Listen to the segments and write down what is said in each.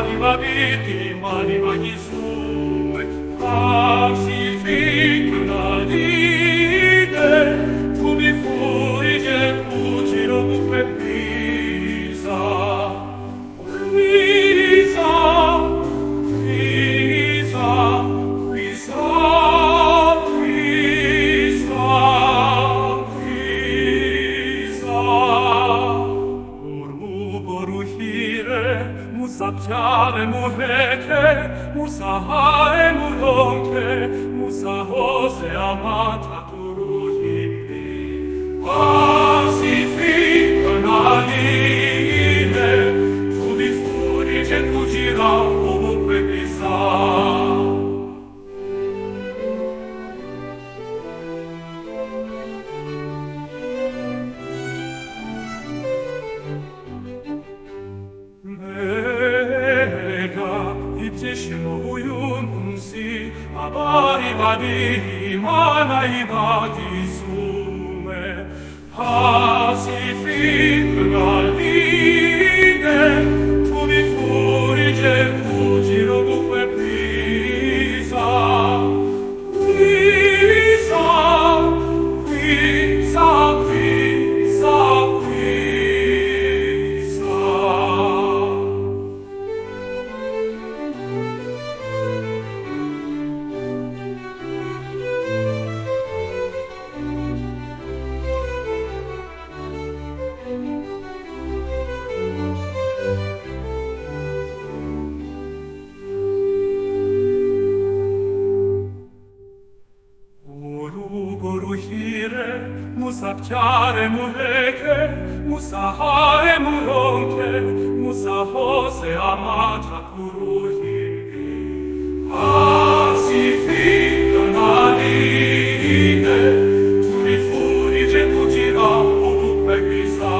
Anima viti, anima Gesù, si finca dite, tu mi furi che fuggiro per Pisa. Pisa, Pisa, Pisa, Pisa, Pisa. Musapciare muheke, musahae muronke, musahose amata turuhipi. Pacifica nadine, tu mi furi che fuggirà ovunque pisà. Abari badi mana ibadi sume pacifica line tu mi furi che fuggiro dunque Pisa Pisa Pisa Pisa Pisa. Musapciare muheke, musahae muronke, musahose amata kuruhipi. Pacifica nadine, tu mi furi che fuggirà ovunque chissà.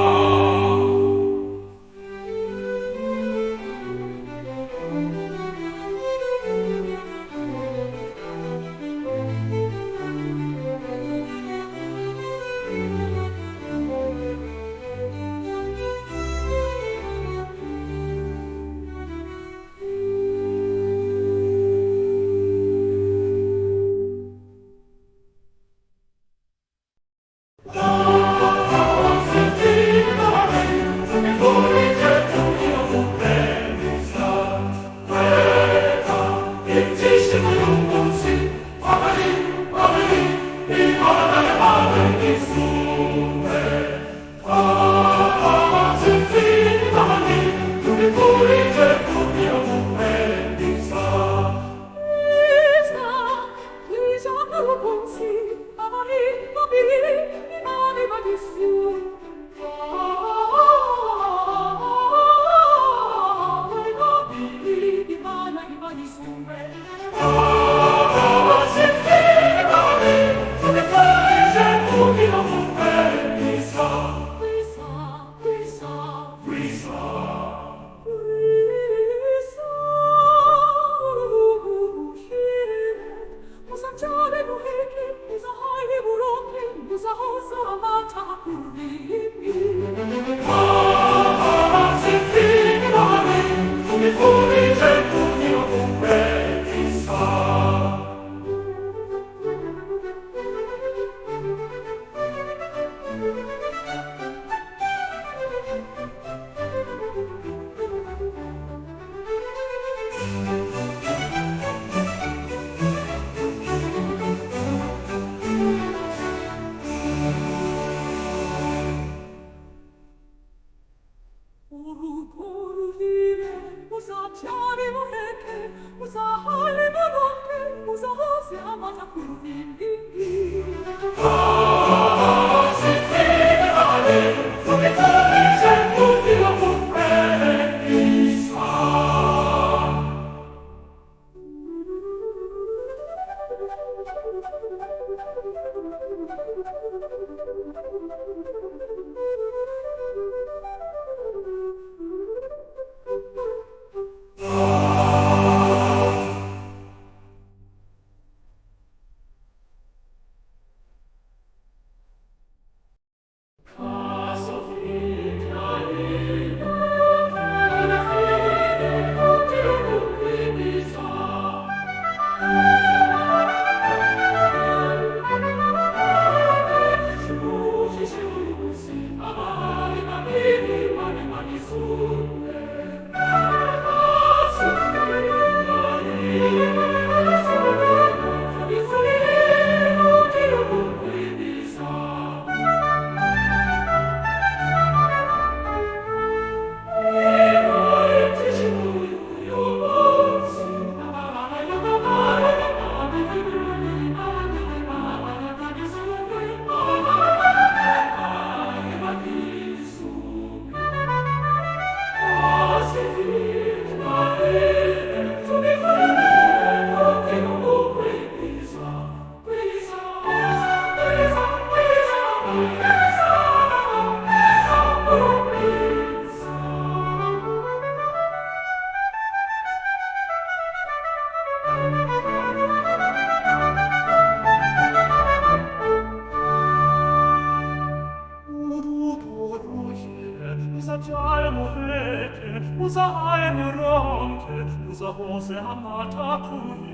muronche, usa voce amata qui.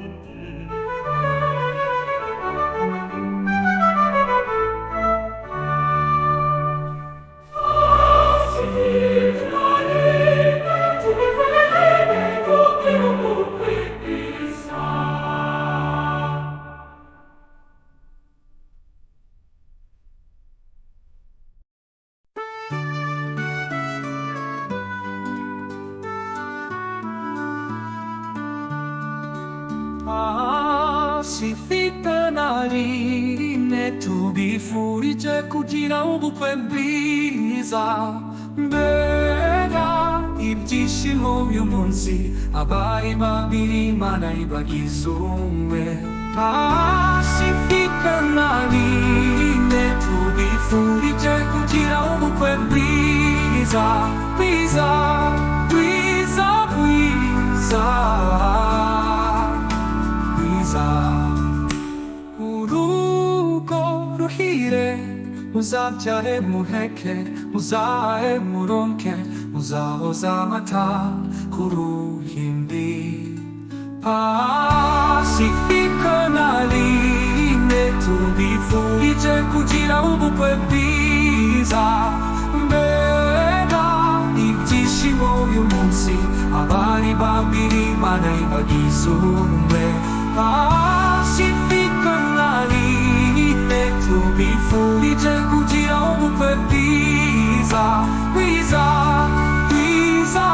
Si fica narine, tu bi furice cucina ovunque brisa. Bega, ibtishimo yumunsi, abai babiri manai bagisume. Si fica narine, tu bi furice cucina ovunque brisa. Brisa, brisa, brisa. 우루고 루히레 무사자에 무해케 무사에 무론케 무사오사마타 구루힘비 Pacifica naline tubi fuice cugira ovunque bisa Bega ibtishimo yumunsi avari bambini manai bagisume Pacifica naline tubi fuice cugira ovunque bisa Bisa, bisa,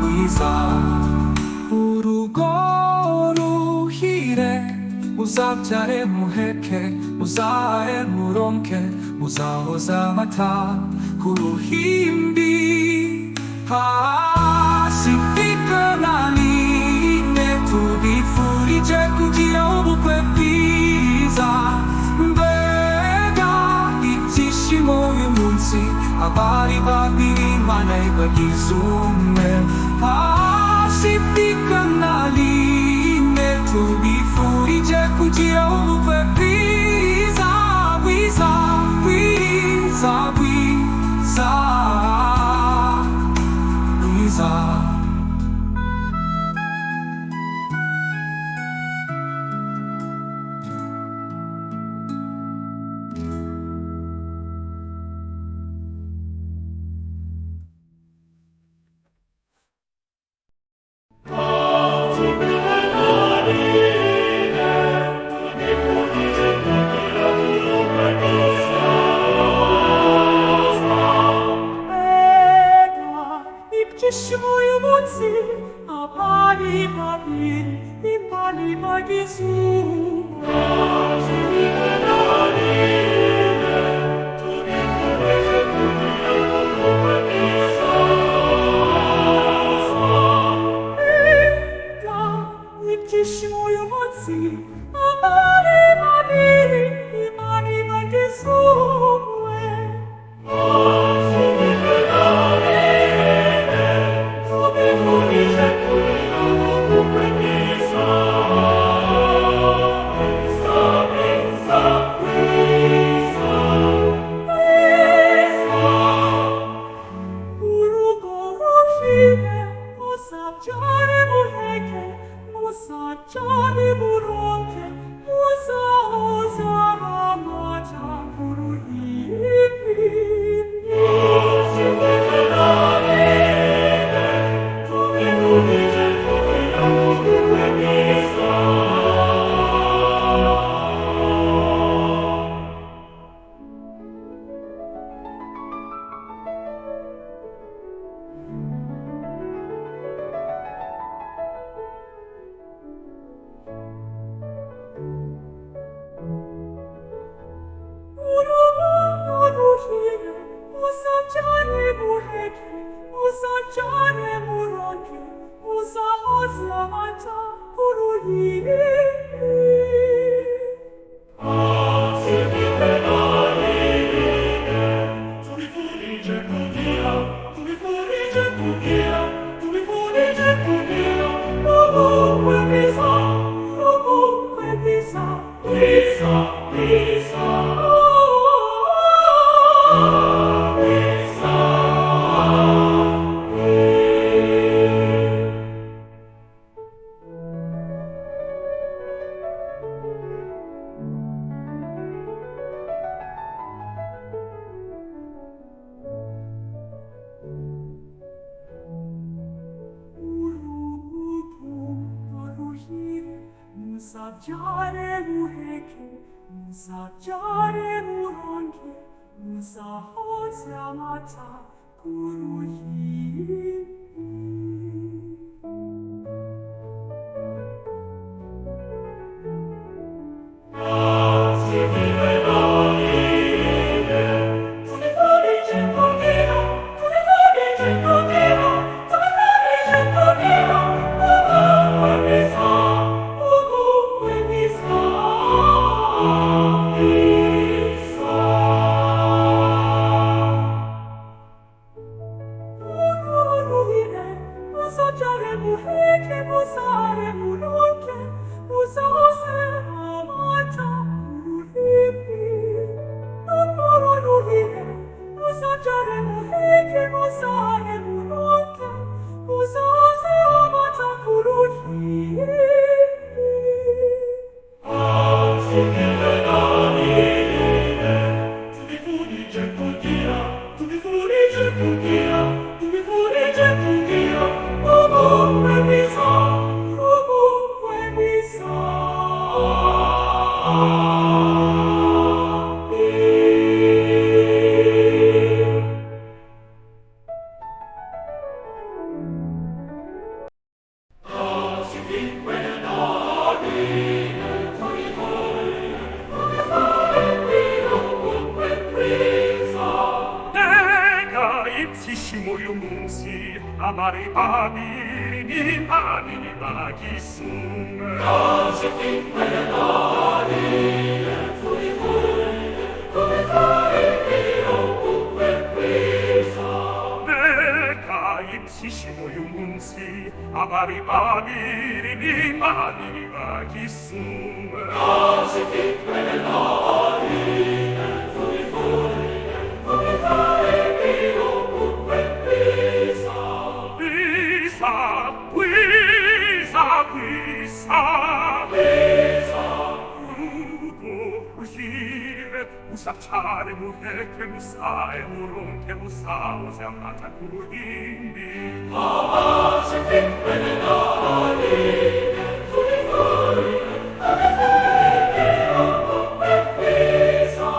bisa 우루고루 히레 무사자에 무해케 무사에 무론케 무사오사마타 구루힘비 파시피카 나니네 투비 fu리제 cugia ovunque bisa Bega ibtishimo yumunsi avari babiri manai bagisume Pacifica naline tubi fuice cugia ovunque brisa brisa brisa brisa brisa Ibtishimo yumunsi abai babiri imani bagisume Ibtishimo yumunsi abai babiri imani bagisume Musacciare muronche, musa osara mata Lisa, jare muheke, musa jare muronke, musa hose amata kuruhi. Amare babili babili bagisum Cose fin quelle donne come fare io ovunque presa Beca ipsissimo iunsi Amare babili babili bagisum Cose fin quelle donne come fare io ovunque presa Usacciare muheke musae murunke musao se amata kuruhimbi se fin quelle donne come fare io ovunque presa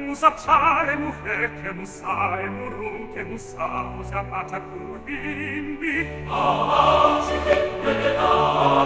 Usacciare muheke musae murunke musao se amata kuruhimbi se fin quelle donne